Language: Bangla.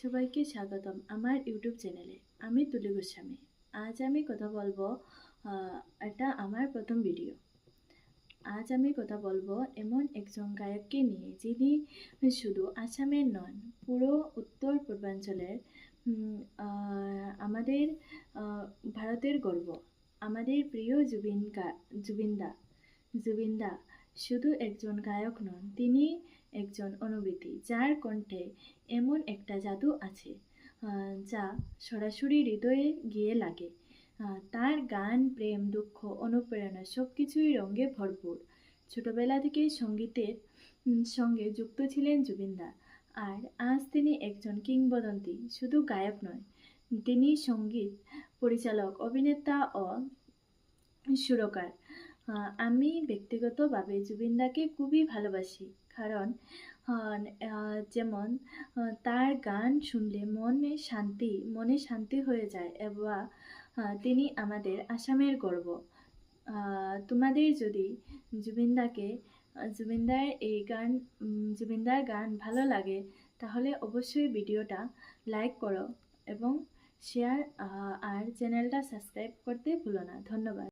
সবাইকে স্বাগতম আমার ইউটিউব চ্যানেলে। আমি তুলি গোস্বামী। আজ আমি কথা বলবো, এটা আমার প্রথম ভিডিও। আজ আমি কথা বলবো এমন একজন গায়ককে নিয়ে, যিনি শুধু আসামের নন, পুরো উত্তর পূর্বাঞ্চলের আমাদের ভারতের গর্ব। আমাদের প্রিয় জুবিনদা শুধু একজন গায়ক নন, তিনি একজন অনুভূতি, যার কণ্ঠে এমন একটা জাদু আছে যা সরাসরি হৃদয়ে গিয়ে লাগে। তার গান, প্রেম, দুঃখ, অনুপ্রেরণা সব কিছুই রঙে ভরপুর। ছোটবেলা থেকে সঙ্গীতের সঙ্গে যুক্ত ছিলেন জুবিনদা, আর আজ তিনি একজন কিংবদন্তি। শুধু গায়ক নয়, তিনি সঙ্গীত পরিচালক, অভিনেতা ও সুরকার। আমি ব্যক্তিগতভাবে জুবিনদাকে খুবই ভালোবাসি, কারণ যেমন তার গান শুনলে মনে শান্তি হয়ে যায়, এবং তিনি আমাদের আসামের গর্ব। তোমাদের যদি জুবিনদার গান ভালো লাগে, তাহলে অবশ্যই ভিডিওটা লাইক করো এবং শেয়ার আর চ্যানেলটা সাবস্ক্রাইব করতে ভুলো না। ধন্যবাদ।